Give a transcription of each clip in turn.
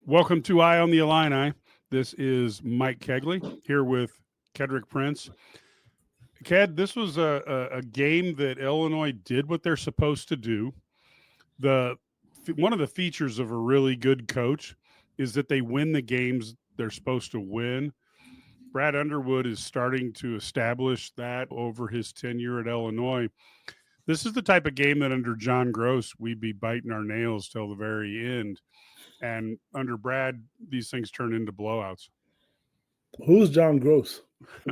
Welcome to Eye on the Illini. This is Mike Cagley here with Kedric Prince. Ked, this was a game that Illinois did what they're supposed to do. The One of the features of a really good coach is that they win the games they're supposed to win. Brad Underwood is starting to establish that over his tenure at Illinois. This is the type of game that under John Gross we'd be biting our nails till the very end. And under Brad, these things turn into blowouts. Who's John Gross?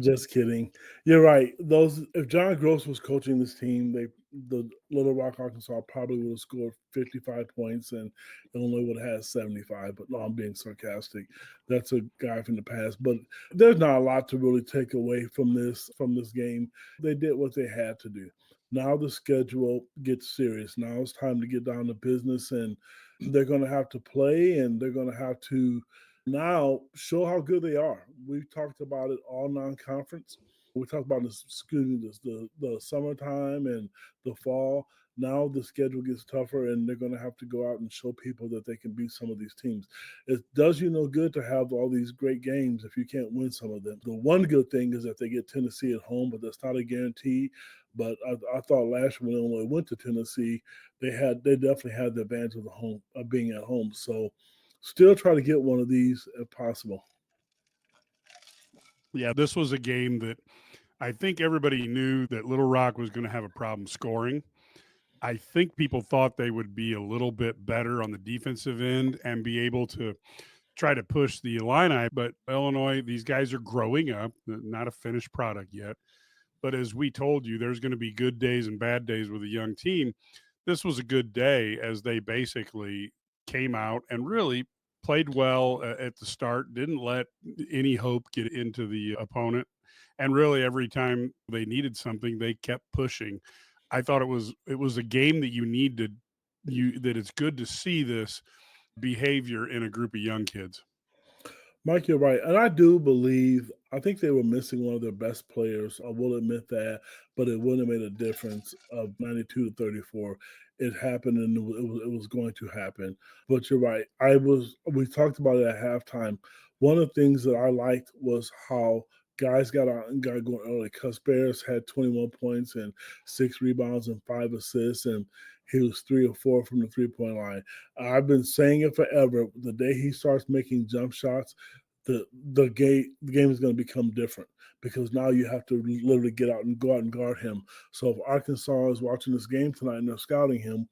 Just kidding. You're right. Those if John Gross was coaching this team, the Little Rock, Arkansas probably would have scored 55 points and Illinois would have had 75. But no, I'm being sarcastic. That's a guy from the past. But there's not a lot to really take away from this game. They did what they had to do. Now the schedule gets serious. Now it's time to get down to business, and they're going to have to play, and they're going to have to now show how good they are. We've talked about it all non-conference. We talked about the summertime and the fall. Now the schedule gets tougher, and they're going to have to go out and show people that they can beat some of these teams. It does you no good to have all these great games if you can't win some of them. The one good thing is that they get Tennessee at home, but that's not a guarantee. But I thought last year when Illinois went to Tennessee, they definitely had the advantage of being at home. So still try to get one of these if possible. Yeah, this was a game that I think everybody knew that Little Rock was going to have a problem scoring. I think people thought they would be a little bit better on the defensive end and be able to try to push the Illini. But Illinois, these guys are growing up, not a finished product yet. But as we told you, there's going to be good days and bad days with a young team. This was a good day as they basically came out and really played well at the start, didn't let any hope get into the opponent. And really every time they needed something, they kept pushing. I thought it was a game that that it's good to see this behavior in a group of young kids. Mike, you're right. And I do believe, I think they were missing one of their best players. I will admit that, but it wouldn't have made a difference of 92 to 34. It happened and it was going to happen. But you're right. We talked about it at halftime. One of the things that I liked was how guys got out and got going early. Cus Bears had 21 points and 6 rebounds and 5 assists, and he was 3 or 4 from the 3-point line. I've been saying it forever. The day he starts making jump shots, the game is going to become different because now you have to literally go out and guard him. So if Arkansas is watching this game tonight and they're scouting him,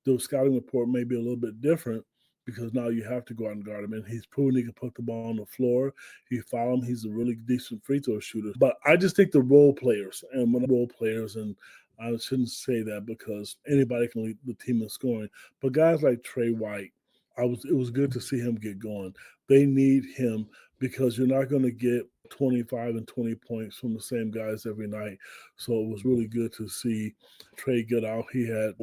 the scouting report may be a little bit different because now you have to go out and guard him. And he's proven he can put the ball on the floor. If you follow him, he's a really decent free throw shooter. But I just think the role players, and I shouldn't say that because anybody can lead the team in scoring. But guys like Trey White, it was good to see him get going. They need him because you're not going to get 25 and 20 points from the same guys every night. So it was really good to see Trey get out. He had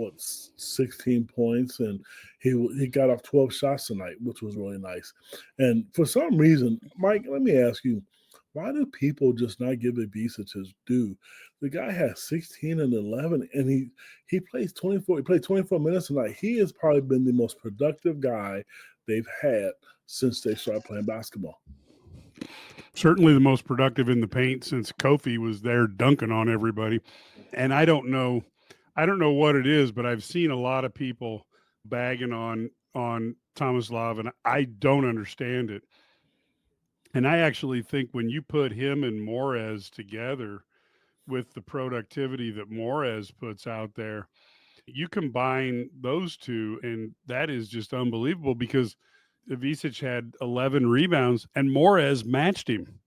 16 points and he got off 12 shots tonight, which was really nice. And for some reason, Mike, let me ask you, why do people just not give Ibisevic his due? The guy has 16 and 11, and he plays 24. He played 24 minutes tonight. He has probably been the most productive guy they've had since they started playing basketball. Certainly the most productive in the paint since Kofi was there dunking on everybody. And I don't know what it is, but I've seen a lot of people bagging on Tomislav, and I don't understand it. And I actually think when you put him and Morez together with the productivity that Morez puts out there, you combine those two, and that is just unbelievable because Ivisic had 11 rebounds and Morez matched him.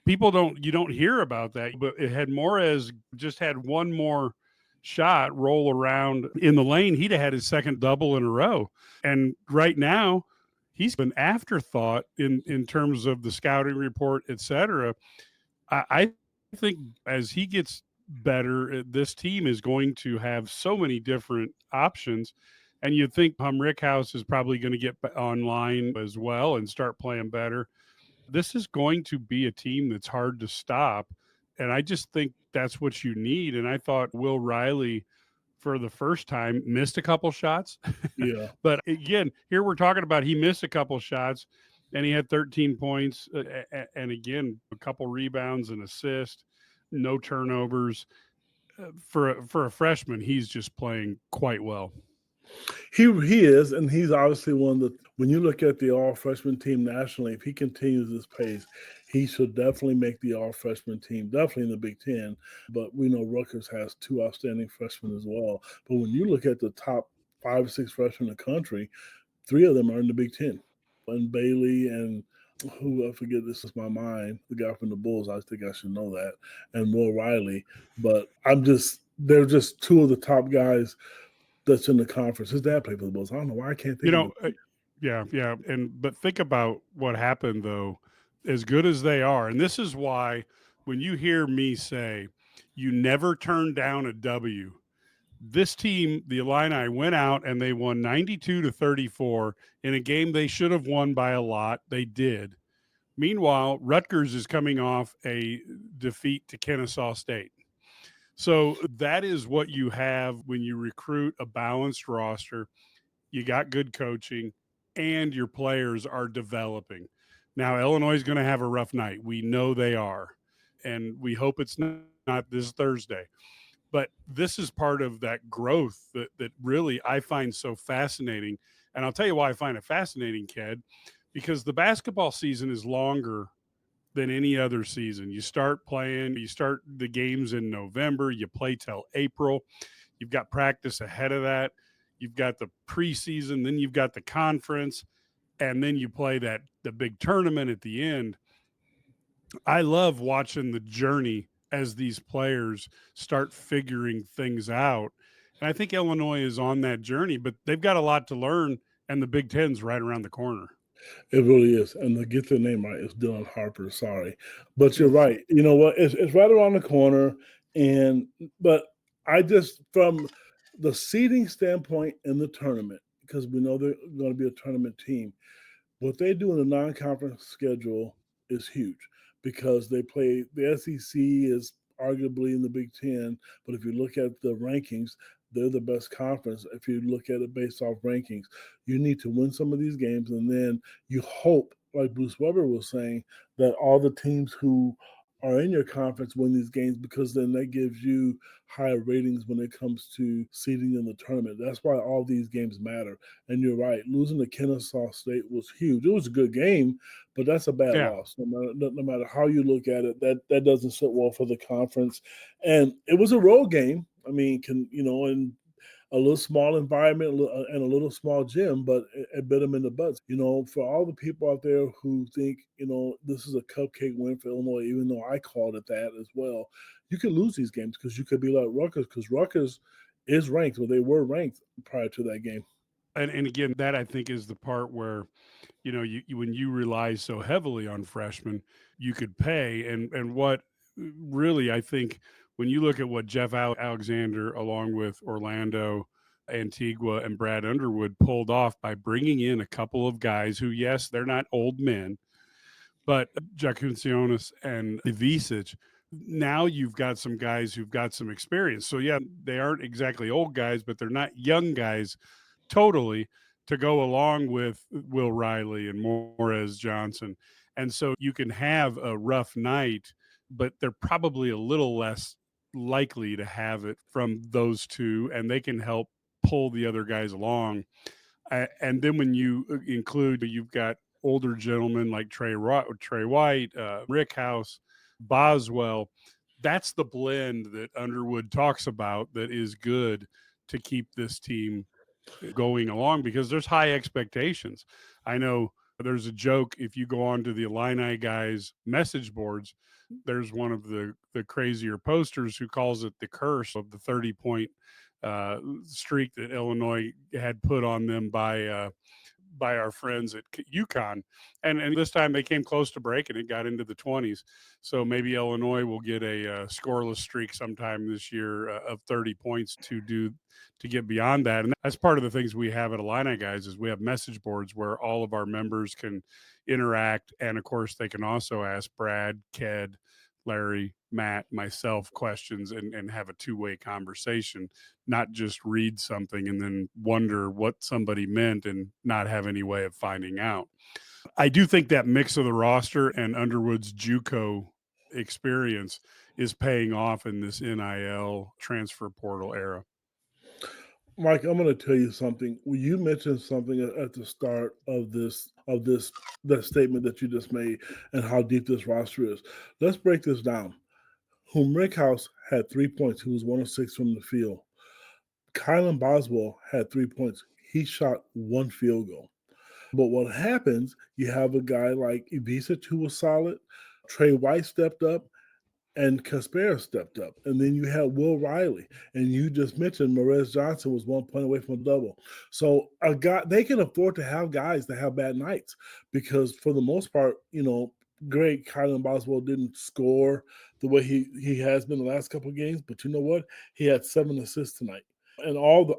You don't hear about that, but it had Morez just had one more shot roll around in the lane, he'd have had his second double in a row. And right now, he's an afterthought in terms of the scouting report, et cetera. I think as he gets better, this team is going to have so many different options. And you'd think Rickhouse is probably going to get online as well and start playing better. This is going to be a team that's hard to stop. And I just think that's what you need. And I thought Will Riley, for the first time, missed a couple shots. Yeah. But again, here we're talking about he missed a couple shots and he had 13 points. And again, a couple rebounds and assists, no turnovers. For a freshman, he's just playing quite well. He is, and he's obviously one that when you look at the all freshman team nationally, if he continues this pace, he should definitely make the all freshman team, definitely in the Big Ten. But we know Rutgers has two outstanding freshmen as well. But when you look at the top 5 or 6 freshmen in the country, 3 of them are in the Big Ten. And Bailey and who I forget, this is my mind, the guy from the Bulls. I think I should know that, and Will Riley. But they're just two of the top guys that's in the conference. His dad played for the Bulls. I don't know why I can't You think of know, it. yeah. But think about what happened though. As good as they are, and this is why when you hear me say you never turn down a W, this team, the Illini, went out and they won 92-34 in a game they should have won by a lot. They did. Meanwhile, Rutgers is coming off a defeat to Kennesaw State. So that is what you have when you recruit a balanced roster. You got good coaching and your players are developing. Now, Illinois is going to have a rough night. We know they are. And we hope it's not this Thursday. But this is part of that growth that really I find so fascinating. And I'll tell you why I find it fascinating, Ked, because the basketball season is longer than any other season. You start the games in November, you play till April. You've got practice ahead of that. You've got the preseason, then you've got the conference, and then you play the big tournament at the end. I love watching the journey as these players start figuring things out. And I think Illinois is on that journey, but they've got a lot to learn, and the Big Ten's right around the corner. It really is. And to get the name right, it's Dylan Harper. Sorry. But you're right. You know what? It's right around the corner. But I just, from the seeding standpoint in the tournament, because we know they're going to be a tournament team, what they do in the non-conference schedule is huge because they play the SEC is arguably in the Big Ten, but if you look at the rankings, they're the best conference. If you look at it based off rankings, you need to win some of these games, and then you hope, like Bruce Weber was saying, that all the teams who are in your conference win these games because then that gives you higher ratings when it comes to seeding in the tournament. That's why all these games matter. And you're right, losing to Kennesaw State was huge. It was a good game, but that's a bad Yeah. loss. No matter how you look at it, that doesn't sit well for the conference. And it was a road game. I mean, in a little small environment and a little small gym, but it bit them in the butts. For all the people out there who think, this is a cupcake win for Illinois, even though I called it that as well, you could lose these games because you could be like Rutgers, because Rutgers is ranked, or they were ranked prior to that game. And again, that I think is the part where, when you rely so heavily on freshmen, you could pay. And what really, I think, when you look at what Jeff Alexander, along with Orlando, Antigua, and Brad Underwood pulled off by bringing in a couple of guys who, yes, they're not old men, but Jakuncianis and Ivisic, now you've got some guys who've got some experience. So, yeah, they aren't exactly old guys, but they're not young guys totally, to go along with Will Riley and Morez Johnson. And so you can have a rough night, but they're probably a little less likely to have it from those two, and they can help pull the other guys along. And then when you include, you've got older gentlemen like Trey White, Rick House, Boswell. That's the blend that Underwood talks about that is good to keep this team going along, because there's high expectations. I know there's a joke, if you go on to the IlliniGuys message boards, there's one of the crazier posters who calls it the curse of the 30-point streak that Illinois had put on them by our friends at UConn. And this time they came close to breaking it, got into the 20s. So maybe Illinois will get a scoreless streak sometime this year of 30 points to get beyond that. And that's part of the things we have at IlliniGuys is we have message boards where all of our members can interact. And of course, they can also ask Brad, Ked, Larry, Matt, myself questions and have a two-way conversation, not just read something and then wonder what somebody meant and not have any way of finding out. I do think that mix of the roster and Underwood's JUCO experience is paying off in this NIL transfer portal era. Mike, I'm going to tell you something. Well, you mentioned something at the start of this that statement that you just made and how deep this roster is. Let's break this down. Whom Rickhouse had 3 points. He was 1 of 6 from the field. Kylan Boswell had 3 points. He shot 1 field goal. But what happens, you have a guy like Ibiza who was solid. Trey White stepped up and Caspera stepped up. And then you had Will Riley. And you just mentioned Morez Johnson was 1 point away from a double. So a guy, they can afford to have guys that have bad nights because for the most part, great Kylan Boswell didn't score the way he has been the last couple of games. But you know what? He had 7 assists tonight. And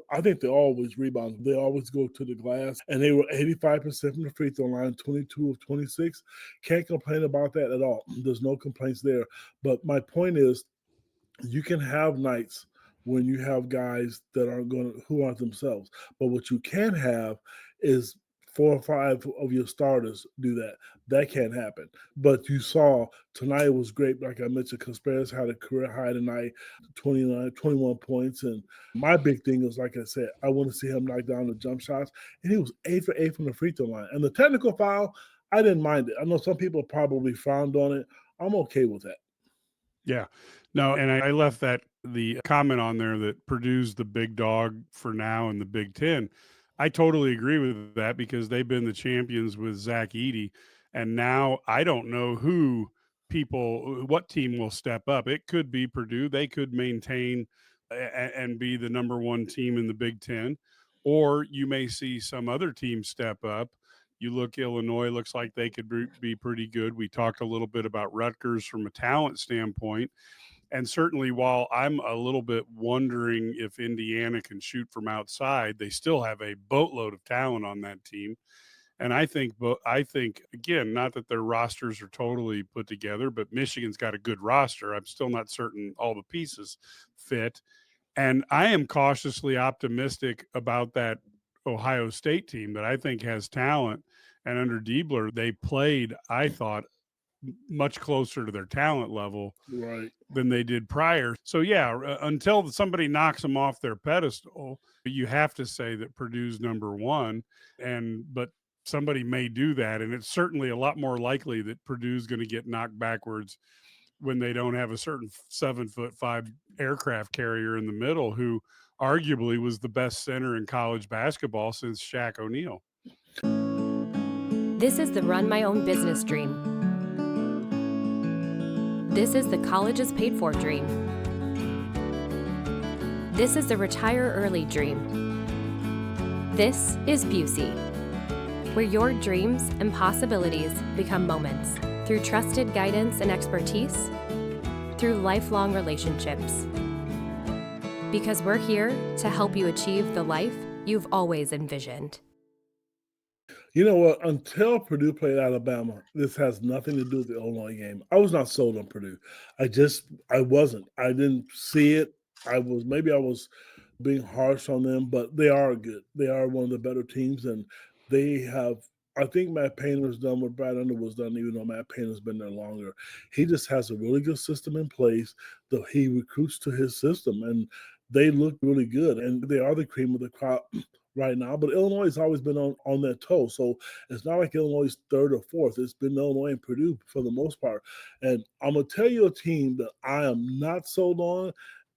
I think they always rebound. They always go to the glass. And they were 85% from the free throw line, 22 of 26. Can't complain about that at all. There's no complaints there. But my point is, you can have nights when you have guys that who aren't themselves. But what you can have is 4 or 5 of your starters do that. That can't happen. But you saw tonight was great. Like I mentioned, Casperas had a career high tonight, 21 points. And my big thing is, like I said, I want to see him knock down the jump shots. And he was 8 for 8 from the free throw line. And the technical foul, I didn't mind it. I know some people probably frowned on it. I'm okay with that. Yeah. No, and I left the comment on there that Purdue's the big dog for now in the Big Ten. I totally agree with that because they've been the champions with Zach Edey. And now I don't know what team will step up. It could be Purdue. They could maintain and be the number one team in the Big Ten. Or you may see some other team step up. You look, Illinois looks like they could be pretty good. We talked a little bit about Rutgers from a talent standpoint. And certainly, while I'm a little bit wondering if Indiana can shoot from outside, they still have a boatload of talent on that team. And I think again, not that their rosters are totally put together, but Michigan's got a good roster. I'm still not certain all the pieces fit. And I am cautiously optimistic about that Ohio State team that I think has talent. And under Diebler, they played, I thought, much closer to their talent level Right. than they did prior. So yeah, until somebody knocks them off their pedestal, you have to say that Purdue's number one. But somebody may do that, and it's certainly a lot more likely that Purdue's going to get knocked backwards when they don't have a certain 7'5" aircraft carrier in the middle who arguably was the best center in college basketball since Shaq O'Neal. This is the run my own business dream. This is the colleges paid for dream. This is the retire early dream. This is Busey, where your dreams and possibilities become moments through trusted guidance and expertise, through lifelong relationships. Because we're here to help you achieve the life you've always envisioned. You know what? Until Purdue played Alabama, this has nothing to do with the Illinois game. I was not sold on Purdue. I wasn't. I didn't see it. I was being harsh on them, but they are good. They are one of the better teams, and they have. I think Matt Painter's done what Brad Underwood's done, even though Matt Painter's been there longer. He just has a really good system in place that he recruits to his system, and they look really good, and they are the cream of the crop right now. But Illinois has always been on their toe. So it's not like Illinois is third or fourth. It's been Illinois and Purdue for the most part. And I'm going to tell you a team that I am not sold on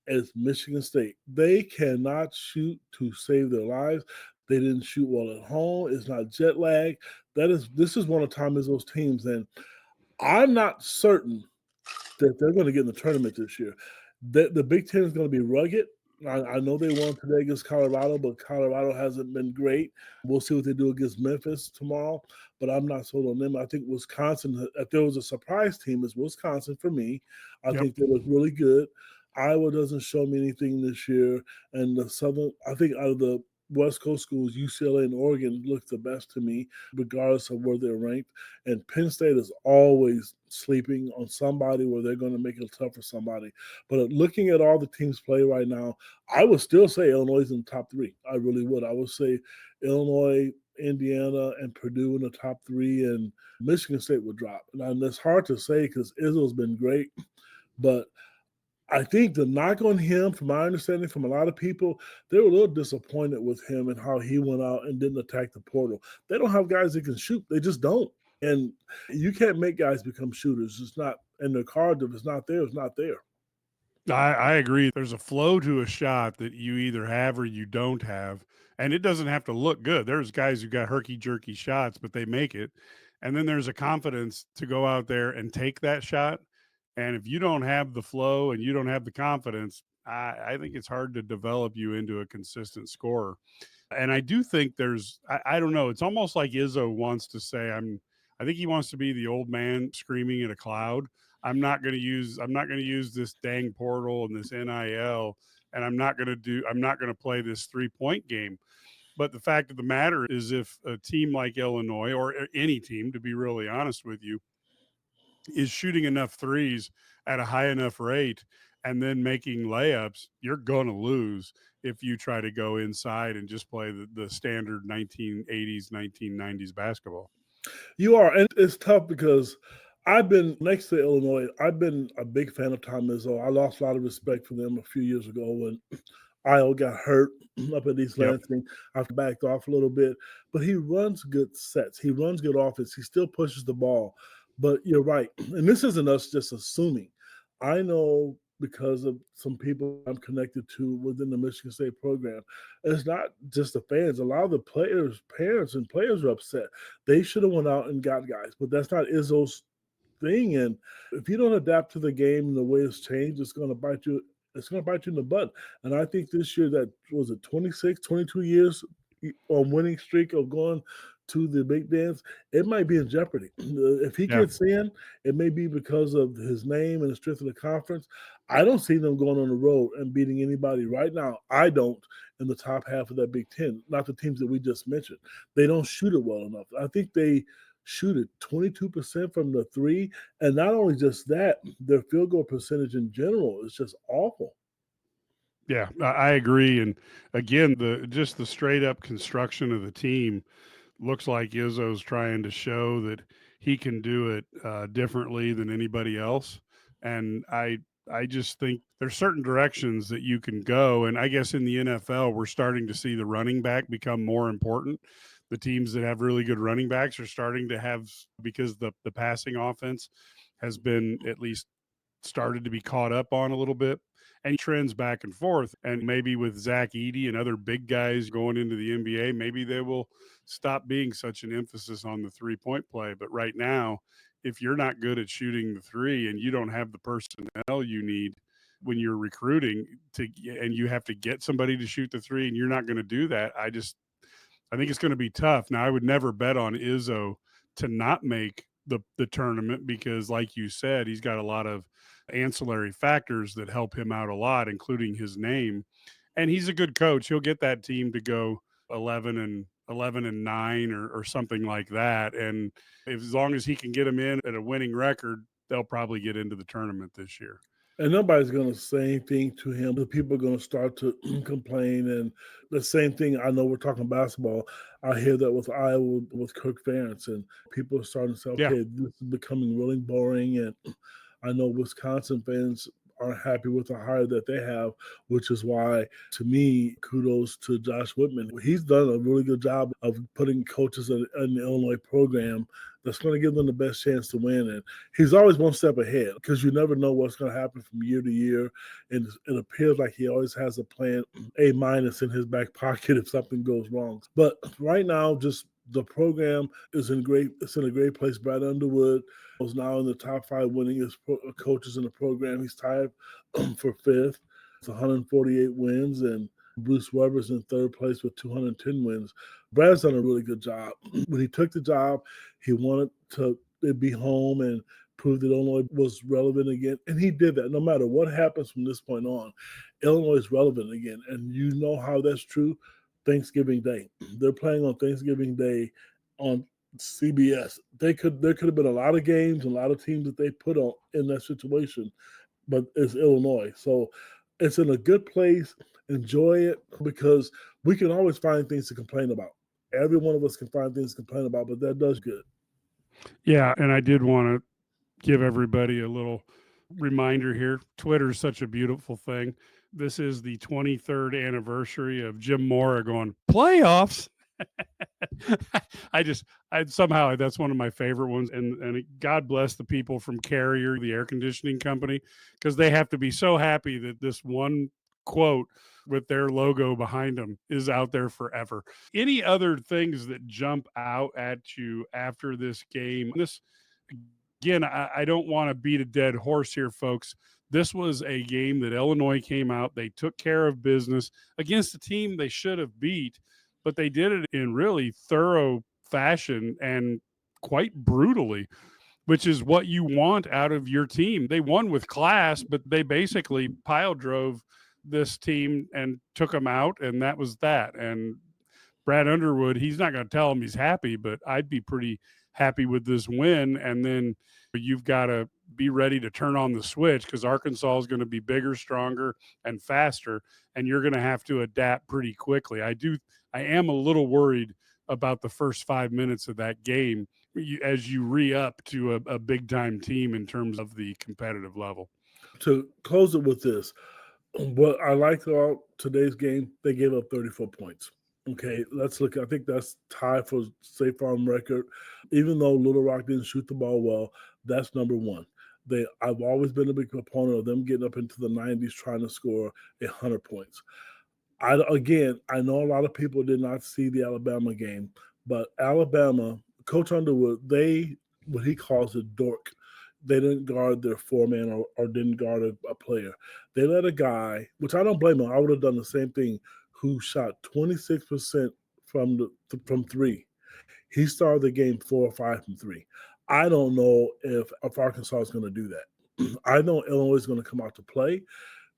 is Michigan State. They cannot shoot to save their lives. They didn't shoot well at home. It's not jet lag. This is one of Tom Izzo's teams. And I'm not certain that they're going to get in the tournament this year. The Big Ten is going to be rugged. I know they won today against Colorado, but Colorado hasn't been great. We'll see what they do against Memphis tomorrow, but I'm not sold on them. I think Wisconsin, if there was a surprise team, is Wisconsin for me. I think they look really good. Iowa doesn't show me anything this year. And I think out of the West Coast schools, UCLA and Oregon, look the best to me, regardless of where they're ranked. And Penn State is always sleeping on somebody where they're going to make it tough for somebody. But looking at all the teams play right now, I would still say Illinois is in the top three. I really would. I would say Illinois, Indiana, and Purdue in the top three, and Michigan State would drop. And it's hard to say because Izzo's been great, but I think the knock on him, from my understanding from a lot of people, they were a little disappointed with him and how he went out and didn't attack the portal. They don't have guys that can shoot. They just don't. And you can't make guys become shooters. It's not in their cards. If it's not there, it's not there. I agree. There's a flow to a shot that you either have or you don't have. And it doesn't have to look good. There's guys who got herky-jerky shots, but they make it. And then there's a confidence to go out there and take that shot. And if you don't have the flow and you don't have the confidence, I think it's hard to develop you into a consistent scorer. And I do think I don't know, it's almost like Izzo wants to say, I think he wants to be the old man screaming at a cloud. I'm not going to use this dang portal and this NIL, and I'm not going to play this 3-point game. But the fact of the matter is, if a team like Illinois, or any team, to be really honest with you, is shooting enough threes at a high enough rate and then making layups, you're going to lose if you try to go inside and just play the standard 1980s, 1990s basketball. You are, and it's tough because I've been next to Illinois. I've been a big fan of Tom Izzo. I lost a lot of respect for them a few years ago when Io got hurt up at East Lansing. I've backed off a little bit, but he runs good sets. He runs good offense. He still pushes the ball. But you're right, and this isn't us just assuming. I know because of some people I'm connected to within the Michigan State program. It's not just the fans. A lot of the players, parents and players are upset. They should have went out and got guys, but that's not Izzo's thing. And if you don't adapt to the game and the way it's changed, it's going to bite you. It's going to bite you in the butt. And I think this year, that was it 26, 22 years on winning streak of going to the Big Dance, it might be in jeopardy. If he gets in, it may be because of his name and the strength of the conference. I don't see them going on the road and beating anybody right now. I don't, in the top half of that Big Ten, not the teams that we just mentioned. They don't shoot it well enough. I think they shoot it 22% from the three. And not only just that, their field goal percentage in general is just awful. Yeah, I agree. And again, the straight up construction of the team looks like Izzo's trying to show that he can do it differently than anybody else. And I just think there's certain directions that you can go. And I guess in the NFL, we're starting to see the running back become more important. The teams that have really good running backs are starting to have, because the passing offense has been at least started to be caught up on a little bit, and trends back and forth. And maybe with Zach Edey and other big guys going into the NBA, maybe they will stop being such an emphasis on the 3-point play. But right now, if you're not good at shooting the three and you don't have the personnel you need when you're recruiting and you have to get somebody to shoot the three and you're not going to do that, I think it's going to be tough. Now, I would never bet on Izzo to not make the tournament because, like you said, he's got a lot of ancillary factors that help him out a lot, including his name. And he's a good coach. He'll get that team to go 11-9 or something like that. And as long as he can get them in at a winning record, they'll probably get into the tournament this year. And nobody's going to say anything to him. The people are going to start to complain. And the same thing, I know we're talking basketball. I hear that with Iowa, with Kirk Ferentz. And people are starting to say, okay, this is becoming really boring. And I know Wisconsin fans aren't happy with the hire that they have, which is why, to me, kudos to Josh Whitman. He's done a really good job of putting coaches in the Illinois program that's going to give them the best chance to win. And he's always one step ahead because you never know what's going to happen from year to year. And it appears like he always has a plan A- in his back pocket if something goes wrong. But right now, just the program is in a great place. Brad Underwood is now in the top 5 winningest coaches in the program. He's tied for 5th. It's 148 wins, and Bruce Weber's in 3rd place with 210 wins. Brad's done a really good job. When he took the job, he wanted to be home and prove that Illinois was relevant again. And he did that. No matter what happens from this point on, Illinois is relevant again. And you know how that's true. Thanksgiving Day. They're playing on Thanksgiving Day on CBS. There could have been a lot of games, and a lot of teams that they put on in that situation, but it's Illinois. So it's in a good place. Enjoy it because we can always find things to complain about. Every one of us can find things to complain about, but that does good. Yeah, and I did want to give everybody a little reminder here. Twitter is such a beautiful thing. This is the 23rd anniversary of Jim Mora going playoffs. I somehow that's one of my favorite ones, and God bless the people from Carrier, the air conditioning company, because they have to be so happy that this one quote with their logo behind them is out there forever. Any other things that jump out at you after this game? This again, I don't want to beat a dead horse here, folks. This was a game that Illinois came out. They took care of business against a team they should have beat, but they did it in really thorough fashion and quite brutally, which is what you want out of your team. They won with class, but they basically pile drove this team and took them out, and that was that. And Brad Underwood, he's not going to tell him he's happy, but I'd be pretty happy with this win. And then you've got to be ready to turn on the switch because Arkansas is going to be bigger, stronger, and faster, and you're going to have to adapt pretty quickly. I am a little worried about the first 5 minutes of that game as you re-up to a big-time team in terms of the competitive level. To close it with this, what I liked about today's game, they gave up 34 points. Okay, let's look. I think that's tied for State Farm record. Even though Little Rock didn't shoot the ball well, that's number one. I've always been a big proponent of them getting up into the 90s trying to score 100 points. I know a lot of people did not see the Alabama game, but Alabama, Coach Underwood, what he calls a dork. They didn't guard their foreman or didn't guard a player. They let a guy, which I don't blame him. I would have done the same thing, who shot 26% from three. He started the game 4 or 5 from three. I don't know if Arkansas is going to do that. I know Illinois is going to come out to play.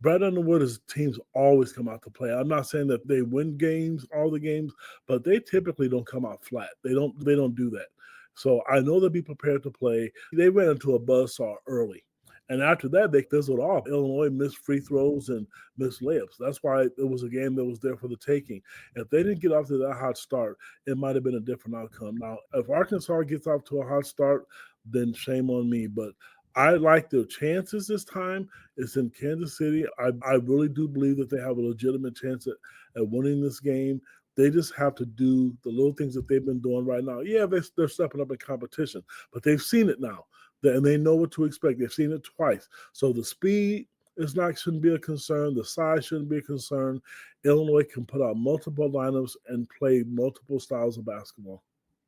Brad Underwood's teams always come out to play. I'm not saying that they win games, all the games, but they typically don't come out flat. They don't do that. So I know they'll be prepared to play. They ran into a buzzsaw early. And after that, they fizzled off. Illinois missed free throws and missed layups. That's why it was a game that was there for the taking. If they didn't get off to that hot start, it might have been a different outcome. Now, if Arkansas gets off to a hot start, then shame on me. But I like their chances this time. It's in Kansas City. I really do believe that they have a legitimate chance at winning this game. They just have to do the little things that they've been doing right now. Yeah, they're stepping up in competition, but they've seen it now, and they know what to expect. They've seen it twice. So the speed shouldn't be a concern. The size shouldn't be a concern. Illinois can put out multiple lineups and play multiple styles of basketball.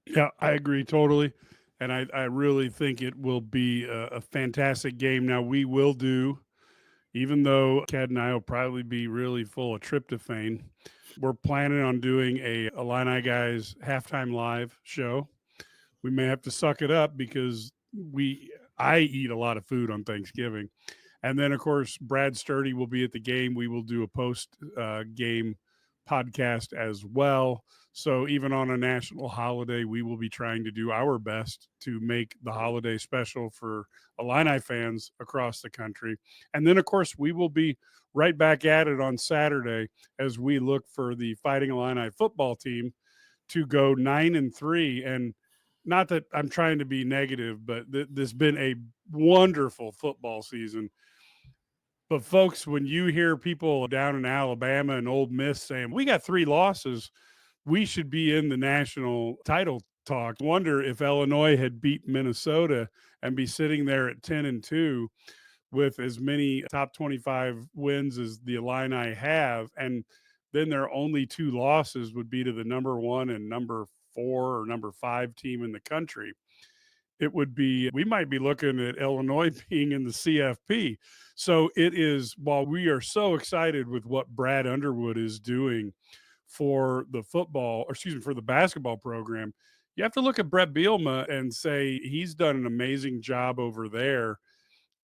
Yeah, I agree totally. And I really think it will be a fantastic game. Now, we will do, even though Ted and I will probably be really full of tryptophan, we're planning on doing a IlliniGuys halftime live show. We may have to suck it up because I eat a lot of food on Thanksgiving. And then, of course, Brad Sturdy will be at the game. We will do a post-game podcast as well. So even on a national holiday, we will be trying to do our best to make the holiday special for Illini fans across the country. And then, of course, we will be right back at it on Saturday as we look for the Fighting Illini football team to go 9-3. And not that I'm trying to be negative, but this has been a wonderful football season. But folks, when you hear people down in Alabama and Ole Miss saying, we got 3 losses, we should be in the national title talk. Wonder if Illinois had beat Minnesota and be sitting there at 10-2 with as many top 25 wins as the Illini have. And then their only 2 losses would be to the number 1 and number 4 or number 5 team in the country. We might be looking at Illinois being in the CFP. So it is, while we are so excited with what Brad Underwood is doing for the for the basketball program, you have to look at Brett Bielema and say he's done an amazing job over there.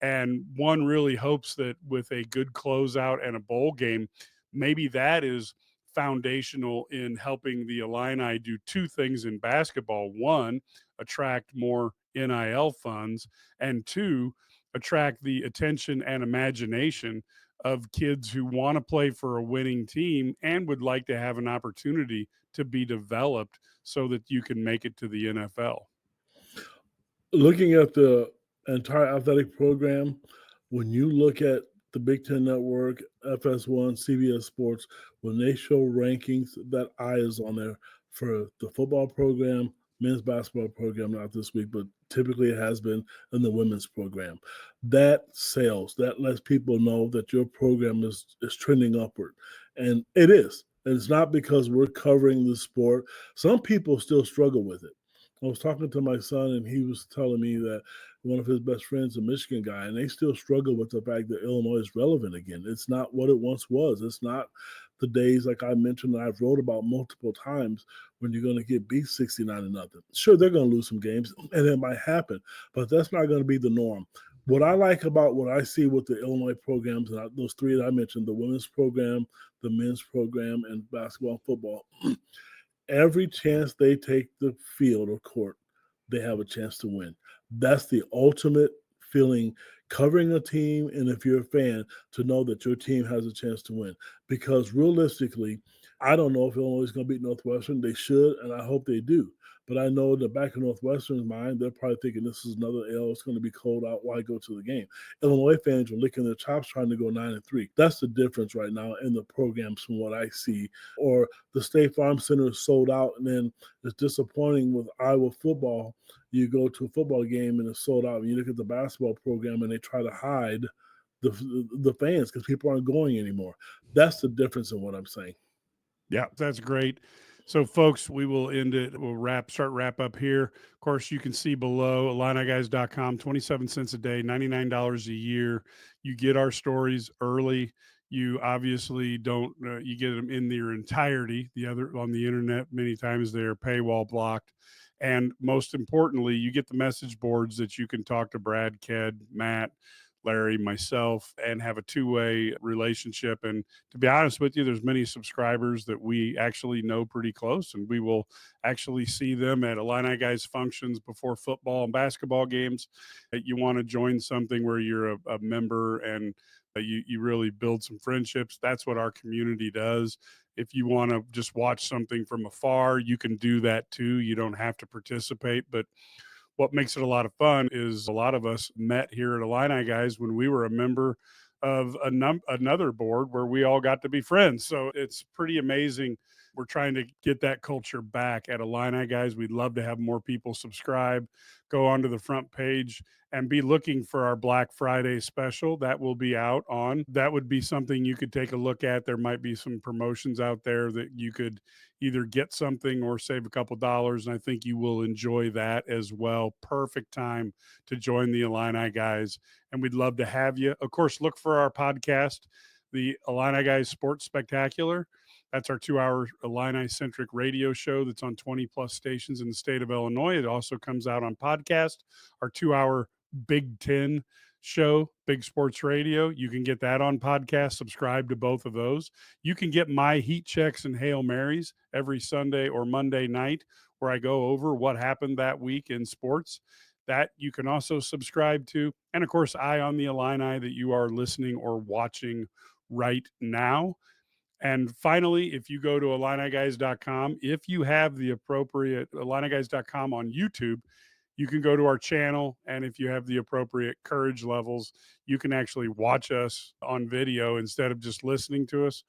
And one really hopes that with a good closeout and a bowl game, maybe that is foundational in helping the Illini do two things in basketball. One, attract more NIL funds, and two, attract the attention and imagination of kids who want to play for a winning team and would like to have an opportunity to be developed so that you can make it to the NFL. Looking at the entire athletic program, when you look at the Big Ten Network, FS1, CBS Sports, when they show rankings, that eye is on there for the football program, men's basketball program, not this week, but typically it has been in the women's program. That sells. That lets people know that your program is trending upward. And it is. And it's not because we're covering the sport. Some people still struggle with it. I was talking to my son, and he was telling me that one of his best friends, a Michigan guy, and they still struggle with the fact that Illinois is relevant again. It's not what it once was. It's not the days, like I mentioned, that I've wrote about multiple times, when you're going to get beat 69-0. Sure, they're going to lose some games, and it might happen, but that's not going to be the norm. What I like about what I see with the Illinois programs, and those three that I mentioned, the women's program, the men's program, and basketball and football, every chance they take the field or court, they have a chance to win. That's the ultimate feeling, covering a team, and if you're a fan, to know that your team has a chance to win. Because realistically, I don't know if Illinois is going to beat Northwestern. They should, and I hope they do. But I know in the back of Northwestern's mind, they're probably thinking this is another L. It's going to be cold out. Why go to the game? Illinois fans are licking their chops trying to go 9-3. That's the difference right now in the programs from what I see. Or the State Farm Center is sold out, and then it's disappointing with Iowa football. You go to a football game and it's sold out. And you look at the basketball program and they try to hide the fans because people aren't going anymore. That's the difference in what I'm saying. Yeah, that's great. So, folks, we will end it. We'll wrap up here. Of course, you can see below, IlliniGuys.com, 27 cents a day, $99 a year. You get our stories early. You obviously don't, you get them in their entirety. The other on the internet, many times they're paywall blocked. And most importantly, you get the message boards that you can talk to Brad, Ked, Matt, Larry, myself, and have a two-way relationship. And to be honest with you, there's many subscribers that we actually know pretty close, and we will actually see them at Illini Guys functions before football and basketball games. You want to join something where you're a member and you really build some friendships. That's what our community does. If you want to just watch something from afar, you can do that too. You don't have to participate, but what makes it a lot of fun is a lot of us met here at Illini Guys when we were a member of another board where we all got to be friends. So it's pretty amazing. We're trying to get that culture back at Illini Guys. We'd love to have more people subscribe, go onto the front page, and be looking for our Black Friday special that will be out on. That would be something you could take a look at. There might be some promotions out there that you could either get something or save a couple dollars. And I think you will enjoy that as well. Perfect time to join the Illini Guys. And we'd love to have you. Of course, look for our podcast, the Illini Guys Sports Spectacular. That's our 2-hour Illini-centric radio show that's on 20-plus stations in the state of Illinois. It also comes out on podcast. Our 2-hour Big Ten show, Big Sports Radio. You can get that on podcast. Subscribe to both of those. You can get my Heat Checks and Hail Marys every Sunday or Monday night, where I go over what happened that week in sports. That you can also subscribe to. And, of course, Eye on the Illini that you are listening or watching right now. And finally, if you go to IlliniGuys.com, if you have the appropriate IlliniGuys.com on YouTube, you can go to our channel. And if you have the appropriate courage levels, you can actually watch us on video instead of just listening to us.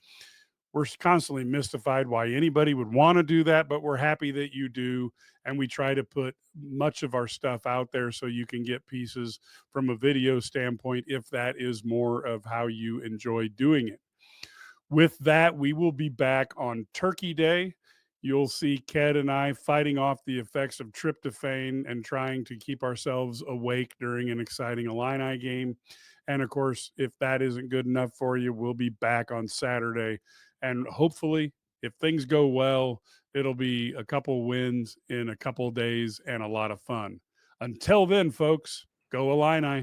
We're constantly mystified why anybody would want to do that, but we're happy that you do. And we try to put much of our stuff out there so you can get pieces from a video standpoint if that is more of how you enjoy doing it. With that, we will be back on Turkey Day. You'll see Ked and I fighting off the effects of tryptophan and trying to keep ourselves awake during an exciting Illini game. And, of course, if that isn't good enough for you, we'll be back on Saturday. And hopefully, if things go well, it'll be a couple wins in a couple days and a lot of fun. Until then, folks, go Illini.